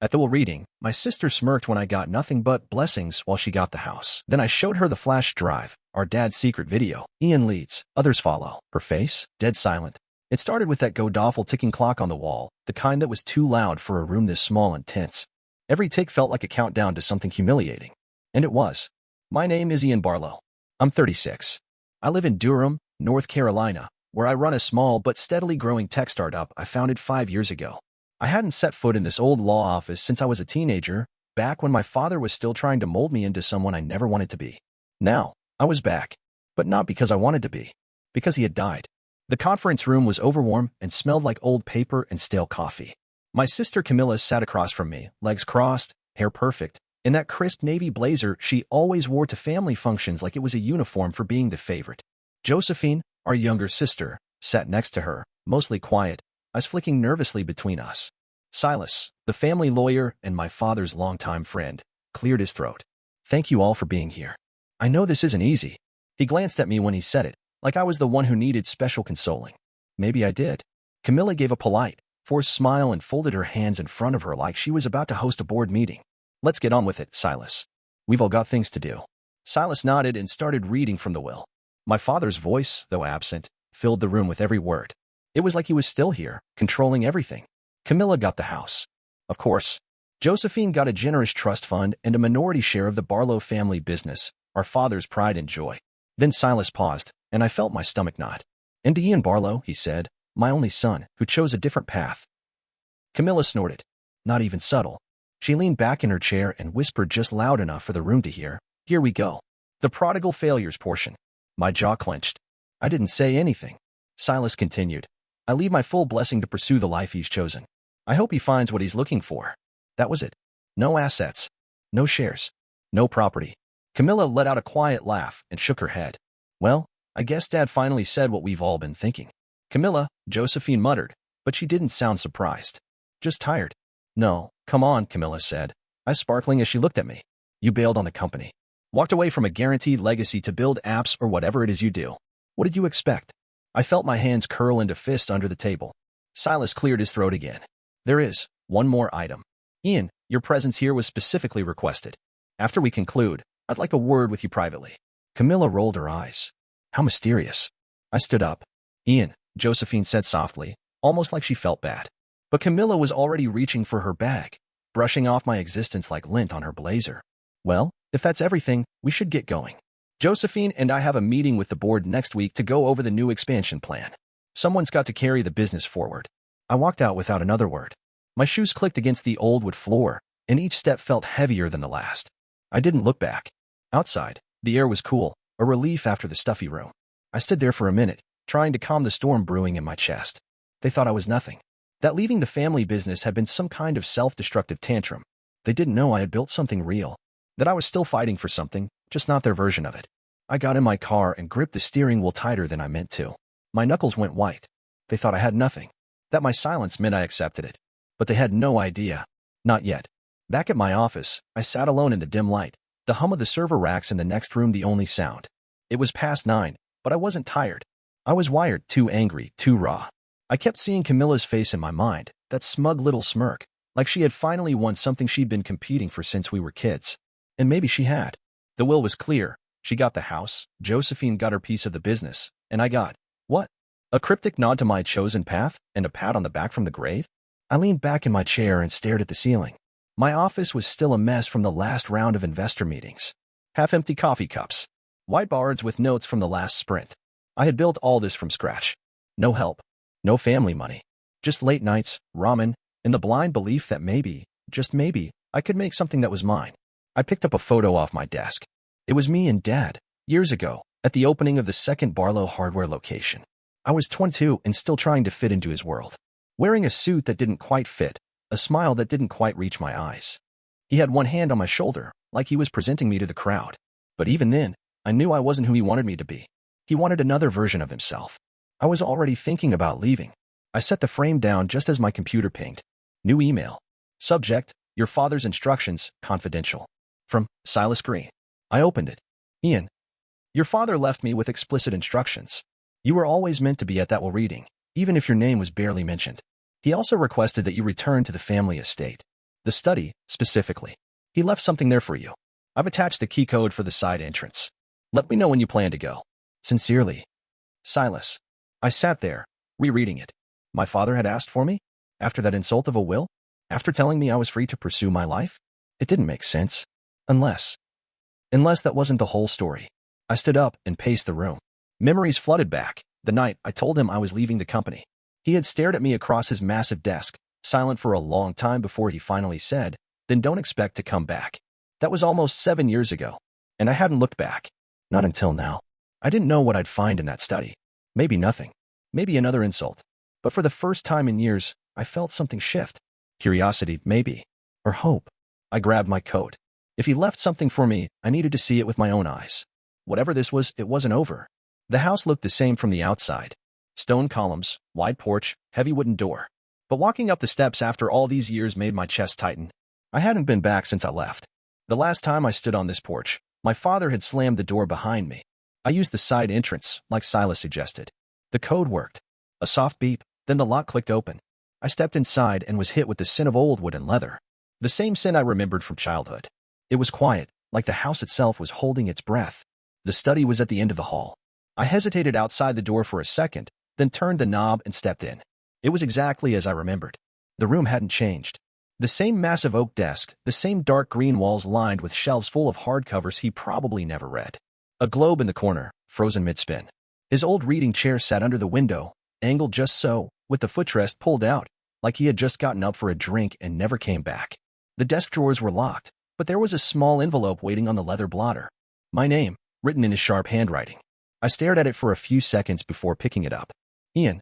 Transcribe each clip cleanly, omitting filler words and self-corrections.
At the will reading, my sister smirked when I got nothing but blessings while she got the house. Then I showed her the flash drive, our dad's secret video. Ian leads, others follow. Her face, dead silent. It started with that godawful ticking clock on the wall, the kind that was too loud for a room this small and tense. Every tick felt like a countdown to something humiliating. And it was. My name is Ian Barlow. I'm 36. I live in Durham, North Carolina, where I run a small but steadily growing tech startup I founded 5 years ago. I hadn't set foot in this old law office since I was a teenager, back when my father was still trying to mold me into someone I never wanted to be. Now, I was back, but not because I wanted to be, because he had died. The conference room was overwarm and smelled like old paper and stale coffee. My sister Camilla sat across from me, legs crossed, hair perfect, in that crisp navy blazer she always wore to family functions like it was a uniform for being the favorite. Josephine, our younger sister, sat next to her, mostly quiet, eyes flicking nervously between us. Silas, the family lawyer and my father's longtime friend, cleared his throat. Thank you all for being here. I know this isn't easy. He glanced at me when he said it, like I was the one who needed special consoling. Maybe I did. Camilla gave a polite, forced smile and folded her hands in front of her like she was about to host a board meeting. Let's get on with it, Silas. We've all got things to do. Silas nodded and started reading from the will. My father's voice, though absent, filled the room with every word. It was like he was still here, controlling everything. Camilla got the house. Of course. Josephine got a generous trust fund and a minority share of the Barlow family business, our father's pride and joy. Then Silas paused, and I felt my stomach knot. And to Ian Barlow, he said, my only son, who chose a different path. Camilla snorted. Not even subtle. She leaned back in her chair and whispered just loud enough for the room to hear. Here we go. The prodigal failures portion. My jaw clenched. I didn't say anything. Silas continued. I leave my full blessing to pursue the life he's chosen. I hope he finds what he's looking for. That was it. No assets. No shares. No property. Camilla let out a quiet laugh and shook her head. Well, I guess Dad finally said what we've all been thinking. Camilla, Josephine muttered, but she didn't sound surprised. Just tired. No, come on, Camilla said, eyes sparkling as she looked at me. You bailed on the company. Walked away from a guaranteed legacy to build apps or whatever it is you do. What did you expect? I felt my hands curl into fists under the table. Silas cleared his throat again. There is one more item. Ian, your presence here was specifically requested. After we conclude, I'd like a word with you privately. Camilla rolled her eyes. How mysterious. I stood up. Ian, Josephine said softly, almost like she felt bad. But Camilla was already reaching for her bag, brushing off my existence like lint on her blazer. Well, if that's everything, we should get going. Josephine and I have a meeting with the board next week to go over the new expansion plan. Someone's got to carry the business forward. I walked out without another word. My shoes clicked against the old wood floor, and each step felt heavier than the last. I didn't look back. Outside, the air was cool, a relief after the stuffy room. I stood there for a minute, trying to calm the storm brewing in my chest. They thought I was nothing. That leaving the family business had been some kind of self-destructive tantrum. They didn't know I had built something real. That I was still fighting for something, just not their version of it. I got in my car and gripped the steering wheel tighter than I meant to. My knuckles went white. They thought I had nothing. That my silence meant I accepted it. But they had no idea. Not yet. Back at my office, I sat alone in the dim light, the hum of the server racks in the next room the only sound. It was past 9, but I wasn't tired. I was wired, too angry, too raw. I kept seeing Camilla's face in my mind, that smug little smirk, like she had finally won something she'd been competing for since we were kids. And maybe she had. The will was clear. She got the house, Josephine got her piece of the business, and I got, what? A cryptic nod to my chosen path and a pat on the back from the grave? I leaned back in my chair and stared at the ceiling. My office was still a mess from the last round of investor meetings. Half-empty coffee cups. Whiteboards with notes from the last sprint. I had built all this from scratch. No help. No family money. Just late nights, ramen, and the blind belief that maybe, just maybe, I could make something that was mine. I picked up a photo off my desk. It was me and Dad, years ago, at the opening of the second Barlow hardware location. I was 22 and still trying to fit into his world. Wearing a suit that didn't quite fit, a smile that didn't quite reach my eyes. He had one hand on my shoulder, like he was presenting me to the crowd. But even then, I knew I wasn't who he wanted me to be. He wanted another version of himself. I was already thinking about leaving. I set the frame down just as my computer pinged. New email. Subject, your father's instructions, confidential. From Silas Green. I opened it. Ian, your father left me with explicit instructions. You were always meant to be at that will reading, even if your name was barely mentioned. He also requested that you return to the family estate. The study, specifically. He left something there for you. I've attached the key code for the side entrance. Let me know when you plan to go. Sincerely, Silas. I sat there, rereading it. My father had asked for me? After that insult of a will? After telling me I was free to pursue my life? It didn't make sense. Unless that wasn't the whole story. I stood up and paced the room. Memories flooded back. The night I told him I was leaving the company. He had stared at me across his massive desk, silent for a long time before he finally said, "Then don't expect to come back." That was almost 7 years ago, and I hadn't looked back. Not until now. I didn't know what I'd find in that study. Maybe nothing. Maybe another insult. But for the first time in years, I felt something shift. Curiosity, maybe. Or hope. I grabbed my coat. If he left something for me, I needed to see it with my own eyes. Whatever this was, it wasn't over. The house looked the same from the outside. Stone columns, wide porch, heavy wooden door. But walking up the steps after all these years made my chest tighten. I hadn't been back since I left. The last time I stood on this porch, my father had slammed the door behind me. I used the side entrance, like Silas suggested. The code worked. A soft beep, then the lock clicked open. I stepped inside and was hit with the scent of old wood and leather. The same scent I remembered from childhood. It was quiet, like the house itself was holding its breath. The study was at the end of the hall. I hesitated outside the door for a second, then turned the knob and stepped in. It was exactly as I remembered. The room hadn't changed. The same massive oak desk, the same dark green walls lined with shelves full of hardcovers he probably never read. A globe in the corner, frozen mid-spin. His old reading chair sat under the window, angled just so, with the footrest pulled out, like he had just gotten up for a drink and never came back. The desk drawers were locked, but there was a small envelope waiting on the leather blotter. My name, written in his sharp handwriting. I stared at it for a few seconds before picking it up. Ian.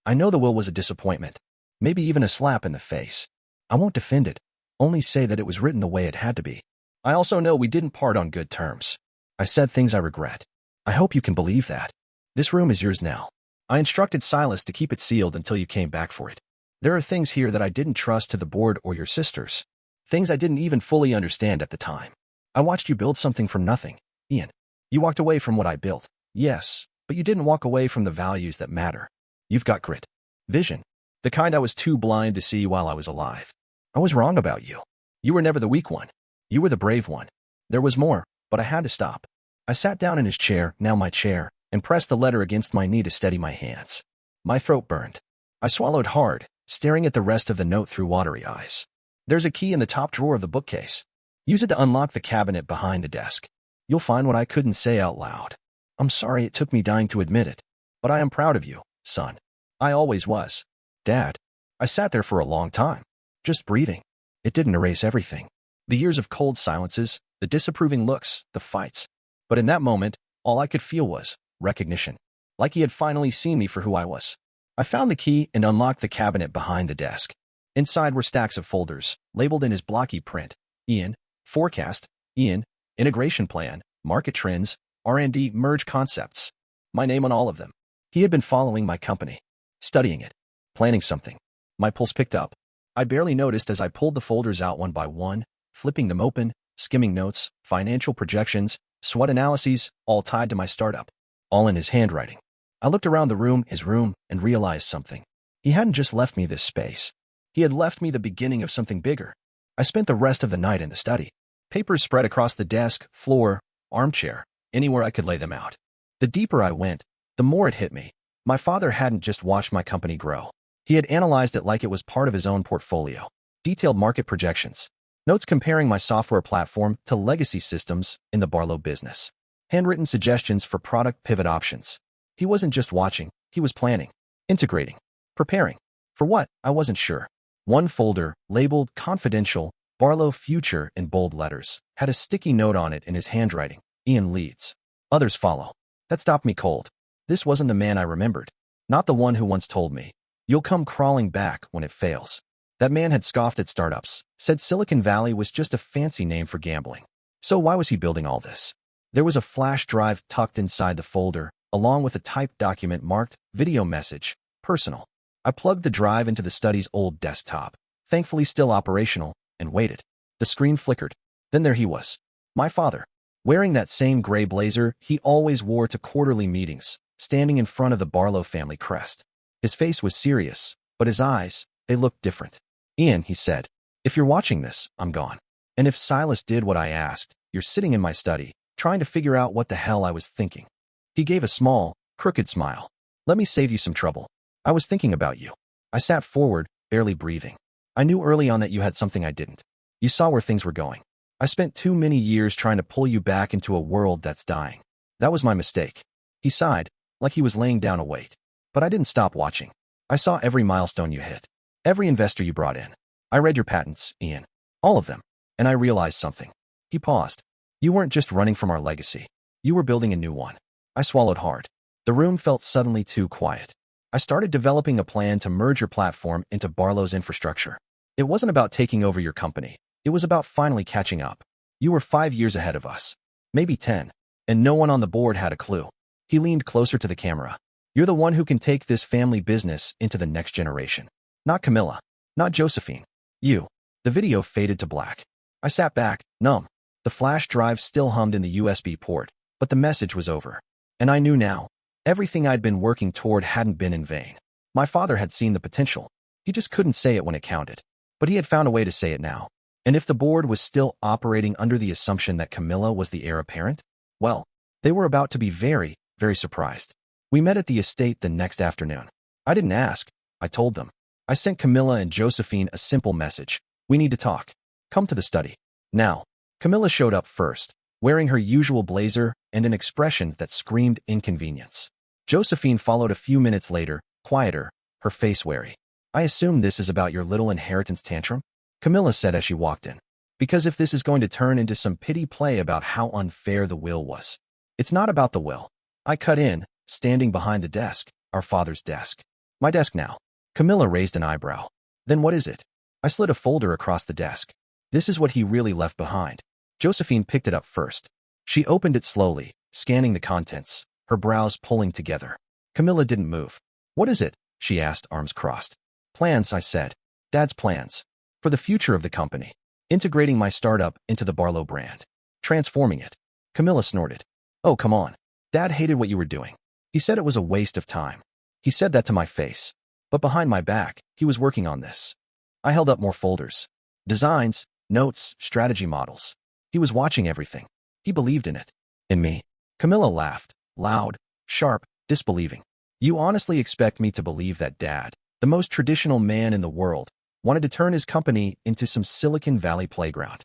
I know the will was a disappointment, maybe even a slap in the face. I won't defend it, only say that it was written the way it had to be. I also know we didn't part on good terms. I said things I regret. I hope you can believe that. This room is yours now. I instructed Silas to keep it sealed until you came back for it. There are things here that I didn't trust to the board or your sisters. Things I didn't even fully understand at the time. I watched you build something from nothing, Ian. You walked away from what I built, yes, but you didn't walk away from the values that matter. You've got grit. Vision. The kind I was too blind to see while I was alive. I was wrong about you. You were never the weak one. You were the brave one. There was more, but I had to stop. I sat down in his chair, now my chair, and pressed the letter against my knee to steady my hands. My throat burned. I swallowed hard, staring at the rest of the note through watery eyes. There's a key in the top drawer of the bookcase. Use it to unlock the cabinet behind the desk. You'll find what I couldn't say out loud. I'm sorry it took me dying to admit it, but I am proud of you, son. I always was. Dad. I sat there for a long time, just breathing. It didn't erase everything. The years of cold silences, the disapproving looks, the fights. But in that moment, all I could feel was recognition, like he had finally seen me for who I was. I found the key and unlocked the cabinet behind the desk. Inside were stacks of folders, labeled in his blocky print. Ian, forecast, Ian, integration plan, market trends, R&D merge concepts. My name on all of them. He had been following my company, studying it, planning something. My pulse picked up. I barely noticed as I pulled the folders out one by one, flipping them open, skimming notes, financial projections, SWOT analyses, all tied to my startup, all in his handwriting. I looked around the room, his room, and realized something. He hadn't just left me this space. He had left me the beginning of something bigger. I spent the rest of the night in the study. Papers spread across the desk, floor, armchair, anywhere I could lay them out. The deeper I went, the more it hit me. My father hadn't just watched my company grow. He had analyzed it like it was part of his own portfolio. Detailed market projections. Notes comparing my software platform to legacy systems in the Barlow business. Handwritten suggestions for product pivot options. He wasn't just watching, he was planning, integrating, preparing. For what? I wasn't sure. One folder, labeled Confidential, Barlow Future in bold letters, had a sticky note on it in his handwriting. Ian leads. Others follow. That stopped me cold. This wasn't the man I remembered. Not the one who once told me, "You'll come crawling back when it fails." That man had scoffed at startups, said Silicon Valley was just a fancy name for gambling. So why was he building all this? There was a flash drive tucked inside the folder, along with a typed document marked Video Message, Personal. I plugged the drive into the study's old desktop, thankfully still operational, and waited. The screen flickered. Then there he was. My father. Wearing that same gray blazer he always wore to quarterly meetings, standing in front of the Barlow family crest. His face was serious, but his eyes, they looked different. "Ian," he said, If you're watching this, I'm gone. And if Silas did what I asked, you're sitting in my study, trying to figure out what the hell I was thinking. He gave a small, crooked smile. Let me save you some trouble. I was thinking about you. I sat forward, barely breathing. I knew early on that you had something I didn't. You saw where things were going. I spent too many years trying to pull you back into a world that's dying. That was my mistake. He sighed, like he was laying down a weight. But I didn't stop watching. I saw every milestone you hit. Every investor you brought in. I read your patents, Ian. All of them. And I realized something. He paused. You weren't just running from our legacy. You were building a new one. I swallowed hard. The room felt suddenly too quiet. I started developing a plan to merge your platform into Barlow's infrastructure. It wasn't about taking over your company. It was about finally catching up. You were 5 years ahead of us. Maybe 10. And no one on the board had a clue. He leaned closer to the camera. You're the one who can take this family business into the next generation. Not Camilla. Not Josephine. You. The video faded to black. I sat back, numb. The flash drive still hummed in the USB port, but the message was over. And I knew now. Everything I'd been working toward hadn't been in vain. My father had seen the potential. He just couldn't say it when it counted. But he had found a way to say it now. And if the board was still operating under the assumption that Camilla was the heir apparent, well, they were about to be very, very surprised. We met at the estate the next afternoon. I didn't ask. I told them. I sent Camilla and Josephine a simple message. We need to talk. Come to the study. Now. Camilla showed up first, wearing her usual blazer and an expression that screamed inconvenience. Josephine followed a few minutes later, quieter, her face wary. I assume this is about your little inheritance tantrum? Camilla said as she walked in. Because if this is going to turn into some pity play about how unfair the will was. It's not about the will. I cut in, standing behind the desk, our father's desk. My desk now. Camilla raised an eyebrow. Then what is it? I slid a folder across the desk. This is what he really left behind. Josephine picked it up first. She opened it slowly, scanning the contents, her brows pulling together. Camilla didn't move. What is it? She asked, arms crossed. Plans, I said. Dad's plans. For the future of the company. Integrating my startup into the Barlow brand. Transforming it. Camilla snorted. Oh, come on. Dad hated what you were doing. He said it was a waste of time. He said that to my face. But behind my back, he was working on this. I held up more folders. Designs, notes, strategy models. He was watching everything. He believed in it. In me. Camilla laughed, loud, sharp, disbelieving. You honestly expect me to believe that Dad, the most traditional man in the world, wanted to turn his company into some Silicon Valley playground.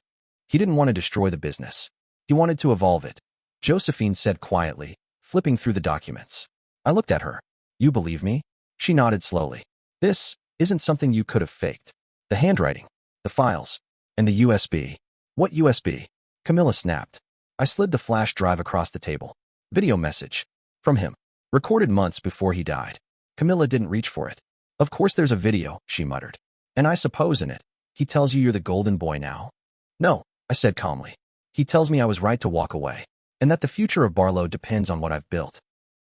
He didn't want to destroy the business. He wanted to evolve it. Josephine said quietly, flipping through the documents. I looked at her. You believe me? She nodded slowly. This isn't something you could have faked. The handwriting, the files, and the USB. What USB? Camilla snapped. I slid the flash drive across the table. Video message. From him. Recorded months before he died. Camilla didn't reach for it. Of course there's a video, she muttered. And I suppose in it, he tells you you're the golden boy now? No, I said calmly. He tells me I was right to walk away, and that the future of Barlow depends on what I've built.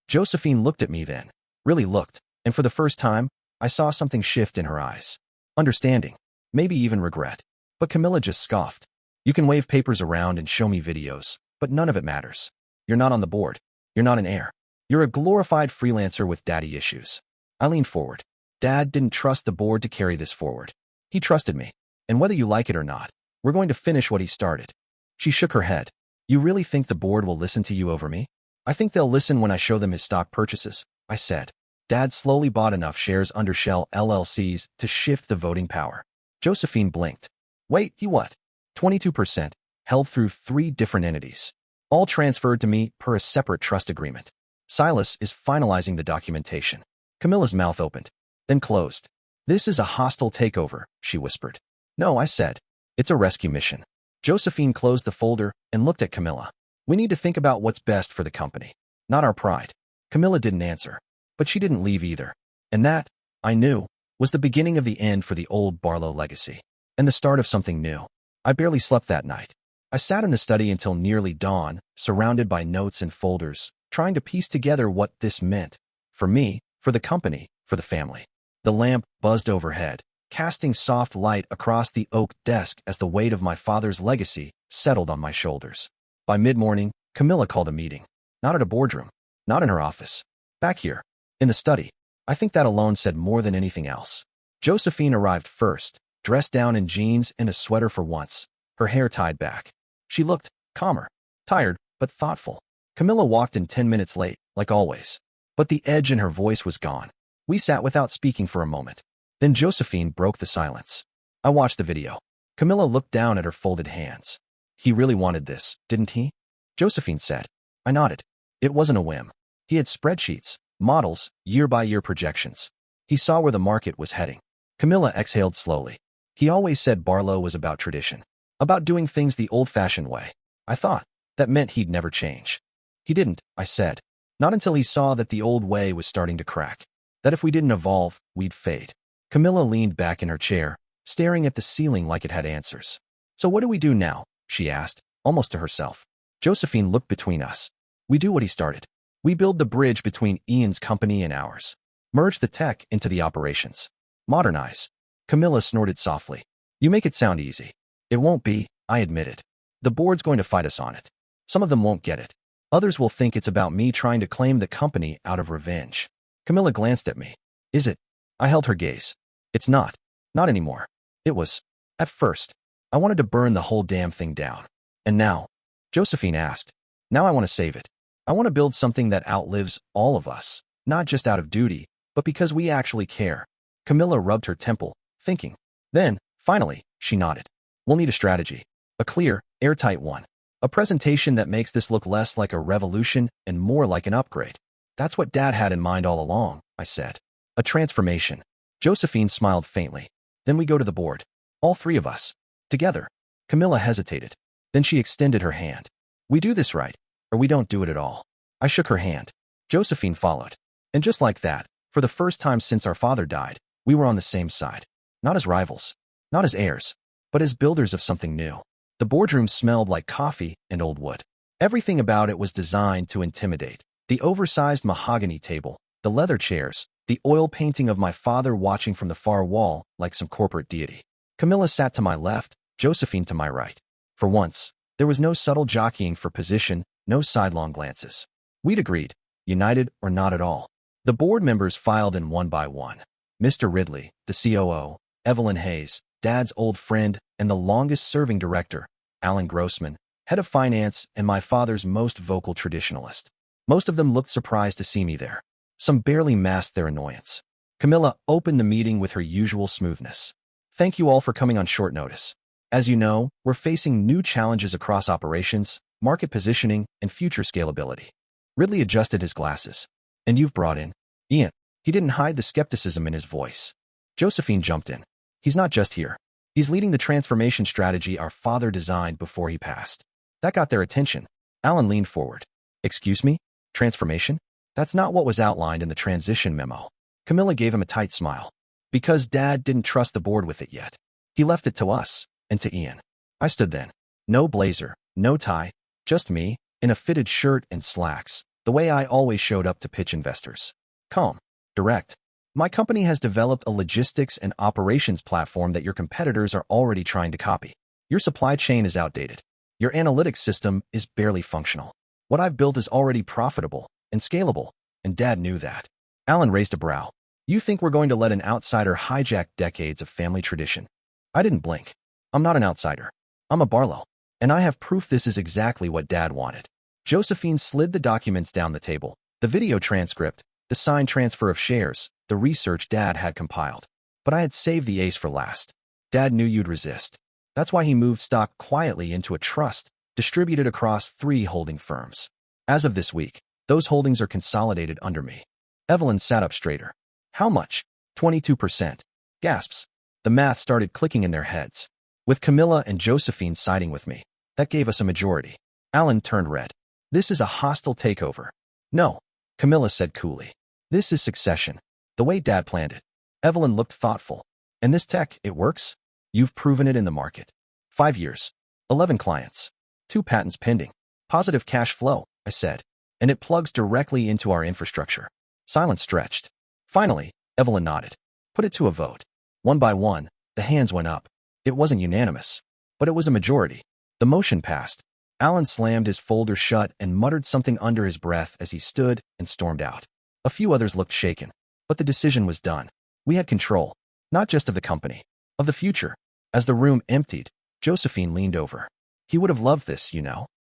Josephine looked at me then, really looked, and for the first time, I saw something shift in her eyes. Understanding, maybe even regret. But Camilla just scoffed. You can wave papers around and show me videos, but none of it matters. You're not on the board. You're not an heir. You're a glorified freelancer with daddy issues. I leaned forward. Dad didn't trust the board to carry this forward. He trusted me. And whether you like it or not, we're going to finish what he started. She shook her head. You really think the board will listen to you over me? I think they'll listen when I show them his stock purchases, I said. Dad slowly bought enough shares under Shell LLCs to shift the voting power. Josephine blinked. Wait, he what? 22%, held through 3 different entities. All transferred to me per a separate trust agreement. Silas is finalizing the documentation. Camilla's mouth opened, then closed. This is a hostile takeover, she whispered. No, I said. It's a rescue mission. Josephine closed the folder and looked at Camilla. We need to think about what's best for the company, not our pride. Camilla didn't answer, but she didn't leave either. And that, I knew, was the beginning of the end for the old Barlow legacy, and the start of something new. I barely slept that night. I sat in the study until nearly dawn, surrounded by notes and folders, trying to piece together what this meant. For me, for the company, for the family. The lamp buzzed overhead, casting soft light across the oak desk as the weight of my father's legacy settled on my shoulders. By mid-morning, Camilla called a meeting. Not at a boardroom. Not in her office. Back here. In the study. I think that alone said more than anything else. Josephine arrived first, dressed down in jeans and a sweater for once, her hair tied back. She looked calmer, tired, but thoughtful. Camilla walked in 10 minutes late, like always. But the edge in her voice was gone. We sat without speaking for a moment. Then Josephine broke the silence. I watched the video. Camilla looked down at her folded hands. He really wanted this, didn't he? Josephine said. I nodded. It wasn't a whim. He had spreadsheets, models, year-by-year projections. He saw where the market was heading. Camilla exhaled slowly. He always said Barlow was about tradition, about doing things the old-fashioned way. I thought that meant he'd never change. He didn't, I said. Not until he saw that the old way was starting to crack. That if we didn't evolve, we'd fade. Camilla leaned back in her chair, staring at the ceiling like it had answers. So what do we do now? She asked, almost to herself. Josephine looked between us. We do what he started. We build the bridge between Ian's company and ours. Merge the tech into the operations. Modernize. Camilla snorted softly. You make it sound easy. It won't be, I admitted. The board's going to fight us on it. Some of them won't get it. Others will think it's about me trying to claim the company out of revenge. Camilla glanced at me. Is it? I held her gaze. It's not. Not anymore. It was. At first. I wanted to burn the whole damn thing down. And now? Josephine asked. Now I want to save it. I want to build something that outlives all of us. Not just out of duty, but because we actually care. Camilla rubbed her temple, thinking. Then, finally, she nodded. We'll need a strategy. A clear, airtight one. A presentation that makes this look less like a revolution and more like an upgrade. That's what Dad had in mind all along, I said. A transformation. Josephine smiled faintly. Then we go to the board. All three of us. Together. Camilla hesitated. Then she extended her hand. We do this right, or we don't do it at all. I shook her hand. Josephine followed. And just like that, for the first time since our father died, we were on the same side. Not as rivals. Not as heirs. But as builders of something new. The boardroom smelled like coffee and old wood. Everything about it was designed to intimidate. The oversized mahogany table, the leather chairs, the oil painting of my father watching from the far wall like some corporate deity. Camilla sat to my left, Josephine to my right. For once, there was no subtle jockeying for position, no sidelong glances. We'd agreed, united or not at all. The board members filed in one by one. Mr. Ridley, the COO, Evelyn Hayes, Dad's old friend, and the longest-serving director, Alan Grossman, head of finance and my father's most vocal traditionalist. Most of them looked surprised to see me there. Some barely masked their annoyance. Camilla opened the meeting with her usual smoothness. Thank you all for coming on short notice. As you know, we're facing new challenges across operations, market positioning, and future scalability. Ridley adjusted his glasses. And you've brought in Ian. He didn't hide the skepticism in his voice. Josephine jumped in. He's not just here. He's leading the transformation strategy our father designed before he passed. That got their attention. Alan leaned forward. Excuse me? Transformation? That's not what was outlined in the transition memo. Camilla gave him a tight smile. Because Dad didn't trust the board with it yet. He left it to us, and to Ian. I stood then. No blazer, no tie, just me, in a fitted shirt and slacks, the way I always showed up to pitch investors. Calm. Direct. My company has developed a logistics and operations platform that your competitors are already trying to copy. Your supply chain is outdated. Your analytics system is barely functional. What I've built is already profitable and scalable, and Dad knew that. Alan raised a brow. You think we're going to let an outsider hijack decades of family tradition? I didn't blink. I'm not an outsider. I'm a Barlow. And I have proof this is exactly what Dad wanted. Josephine slid the documents down the table. The video transcript, the signed transfer of shares, the research Dad had compiled. But I had saved the ace for last. Dad knew you'd resist. That's why he moved stock quietly into a trust, distributed across 3 holding firms. As of this week, those holdings are consolidated under me. Evelyn sat up straighter. How much? 22%. Gasps. The math started clicking in their heads. With Camilla and Josephine siding with me, that gave us a majority. Alan turned red. This is a hostile takeover. No, Camilla said coolly. This is succession. The way Dad planned it. Evelyn looked thoughtful. And this tech, it works? You've proven it in the market. 5 years. 11 clients. 2 patents pending. Positive cash flow, I said. And it plugs directly into our infrastructure. Silence stretched. Finally, Evelyn nodded. Put it to a vote. One by one, the hands went up. It wasn't unanimous, but it was a majority. The motion passed. Alan slammed his folder shut and muttered something under his breath as he stood and stormed out. A few others looked shaken, but the decision was done. We had control, not just of the company, of the future. As the room emptied, Josephine leaned over. He would have loved this,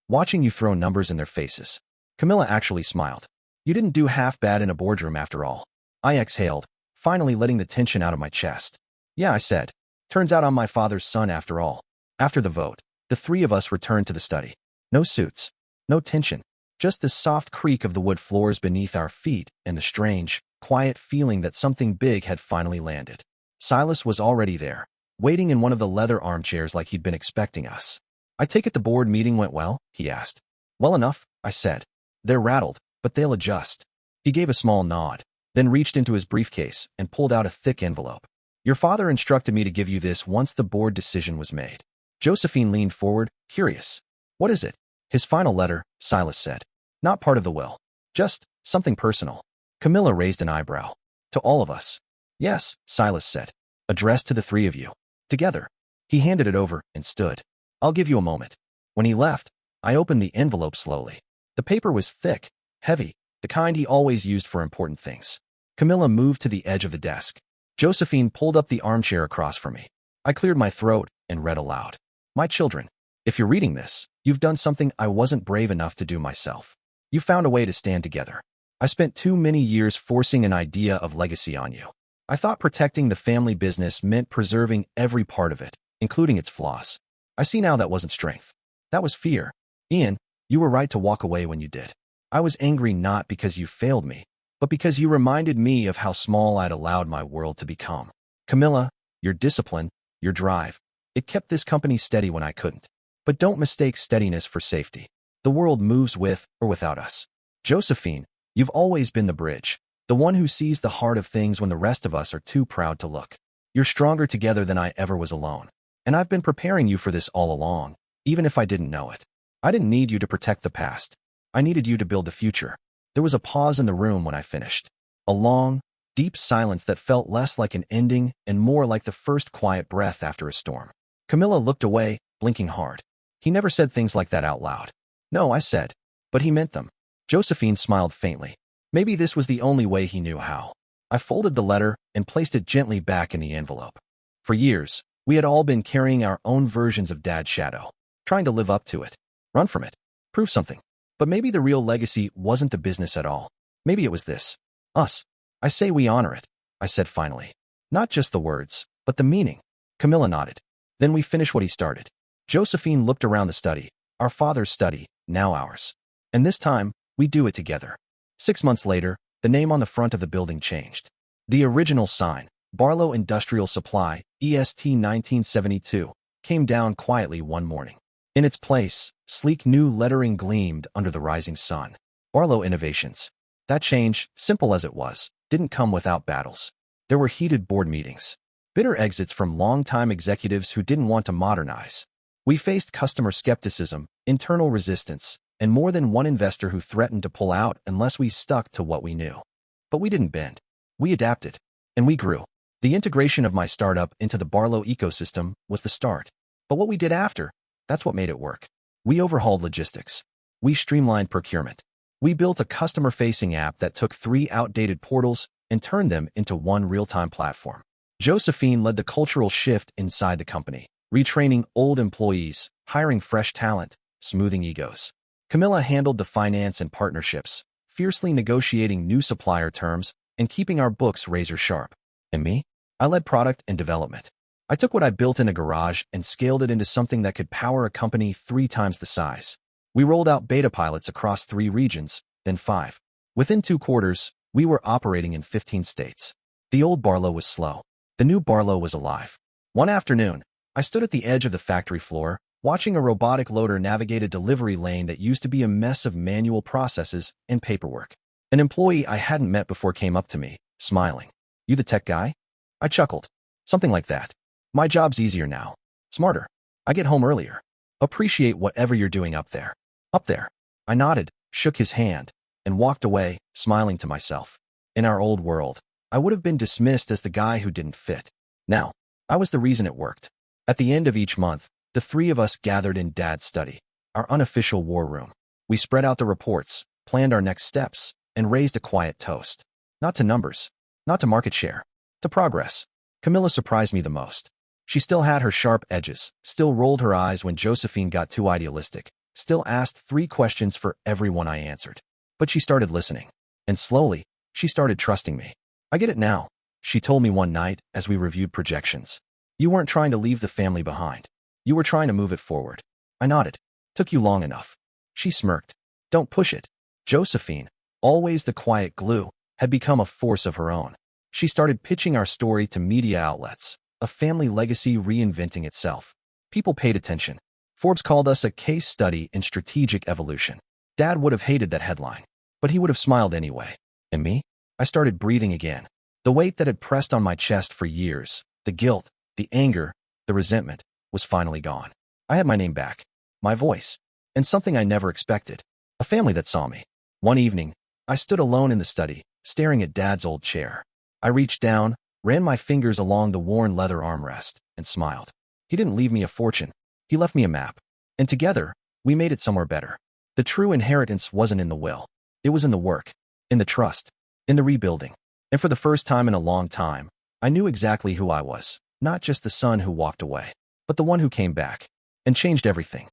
watching you throw numbers in their faces. Camilla actually smiled. You didn't do half bad in a boardroom after all. I exhaled, finally letting the tension out of my chest. Yeah, I said. Turns out I'm my father's son after all. After the vote, the three of us returned to the study. No suits, no tension, just the soft creak of the wood floors beneath our feet and the strange, quiet feeling that something big had finally landed. Silas was already there, waiting in one of the leather armchairs like he'd been expecting us. I take it the board meeting went well? He asked. Well enough, I said. They're rattled, but they'll adjust. He gave a small nod, then reached into his briefcase and pulled out a thick envelope. Your father instructed me to give you this once the board decision was made. Josephine leaned forward, curious. What is it? His final letter, Silas said. Not part of the will. Just something personal. Camilla raised an eyebrow. To all of us. Yes, Silas said. Addressed to the three of you. Together. He handed it over and stood. I'll give you a moment. When he left, I opened the envelope slowly. The paper was thick, heavy, the kind he always used for important things. Camilla moved to the edge of the desk. Josephine pulled up the armchair across from me. I cleared my throat and read aloud. My children, if you're reading this, you've done something I wasn't brave enough to do myself. You found a way to stand together. I spent too many years forcing an idea of legacy on you. I thought protecting the family business meant preserving every part of it, including its flaws. I see now that wasn't strength. That was fear. Ian, you were right to walk away when you did. I was angry not because you failed me, but because you reminded me of how small I'd allowed my world to become. Camilla, your discipline, your drive, it kept this company steady when I couldn't. But don't mistake steadiness for safety. The world moves with or without us. Josephine, you've always been the bridge, the one who sees the heart of things when the rest of us are too proud to look. You're stronger together than I ever was alone. And I've been preparing you for this all along, even if I didn't know it. I didn't need you to protect the past. I needed you to build the future. There was a pause in the room when I finished. A long, deep silence that felt less like an ending and more like the first quiet breath after a storm. Camilla looked away, blinking hard. He never said things like that out loud. No, I said, but he meant them. Josephine smiled faintly. Maybe this was the only way he knew how. I folded the letter and placed it gently back in the envelope. For years, we had all been carrying our own versions of Dad's shadow, trying to live up to it, run from it, prove something. But maybe the real legacy wasn't the business at all. Maybe it was this. Us. I say we honor it, I said finally. Not just the words, but the meaning. Camilla nodded. Then we finished what he started. Josephine looked around the study, our father's study, now ours. And this time, we do it together. 6 months later, the name on the front of the building changed. The original sign, Barlow Industrial Supply, EST 1972, came down quietly one morning. In its place, sleek new lettering gleamed under the rising sun. Barlow Innovations. That change, simple as it was, didn't come without battles. There were heated board meetings, bitter exits from longtime executives who didn't want to modernize. We faced customer skepticism, internal resistance, and more than one investor who threatened to pull out unless we stuck to what we knew. But we didn't bend. We adapted. And we grew. The integration of my startup into the Barlow ecosystem was the start. But what we did after, that's what made it work. We overhauled logistics. We streamlined procurement. We built a customer-facing app that took 3 outdated portals and turned them into one real-time platform. Josephine led the cultural shift inside the company, retraining old employees, hiring fresh talent, smoothing egos. Camilla handled the finance and partnerships, fiercely negotiating new supplier terms and keeping our books razor-sharp. And me? I led product and development. I took what I built in a garage and scaled it into something that could power a company 3 times the size. We rolled out beta pilots across 3 regions, then 5. Within 2 quarters, we were operating in 15 states. The old Barlow was slow. The new Barlow was alive. One afternoon, I stood at the edge of the factory floor, watching a robotic loader navigate a delivery lane that used to be a mess of manual processes and paperwork. An employee I hadn't met before came up to me, smiling. You the tech guy? I chuckled. Something like that. My job's easier now. Smarter. I get home earlier. Appreciate whatever you're doing up there. Up there. I nodded, shook his hand, and walked away, smiling to myself. In our old world, I would have been dismissed as the guy who didn't fit. Now, I was the reason it worked. At the end of each month, the 3 of us gathered in Dad's study, our unofficial war room. We spread out the reports, planned our next steps, and raised a quiet toast. Not to numbers, not to market share, to progress. Camilla surprised me the most. She still had her sharp edges, still rolled her eyes when Josephine got too idealistic, still asked 3 questions for everyone I answered. But she started listening. And slowly, she started trusting me. I get it now, she told me one night as we reviewed projections. You weren't trying to leave the family behind. You were trying to move it forward. I nodded. Took you long enough. She smirked. Don't push it. Josephine, always the quiet glue, had become a force of her own. She started pitching our story to media outlets, a family legacy reinventing itself. People paid attention. Forbes called us a case study in strategic evolution. Dad would have hated that headline, but he would have smiled anyway. And me? I started breathing again. The weight that had pressed on my chest for years, the guilt, the anger, the resentment, was finally gone. I had my name back, my voice, and something I never expected. A family that saw me. One evening, I stood alone in the study, staring at Dad's old chair. I reached down, ran my fingers along the worn leather armrest, and smiled. He didn't leave me a fortune. He left me a map. And together, we made it somewhere better. The true inheritance wasn't in the will. It was in the work, in the trust, in the rebuilding. And for the first time in a long time, I knew exactly who I was. Not just the son who walked away, but the one who came back and changed everything.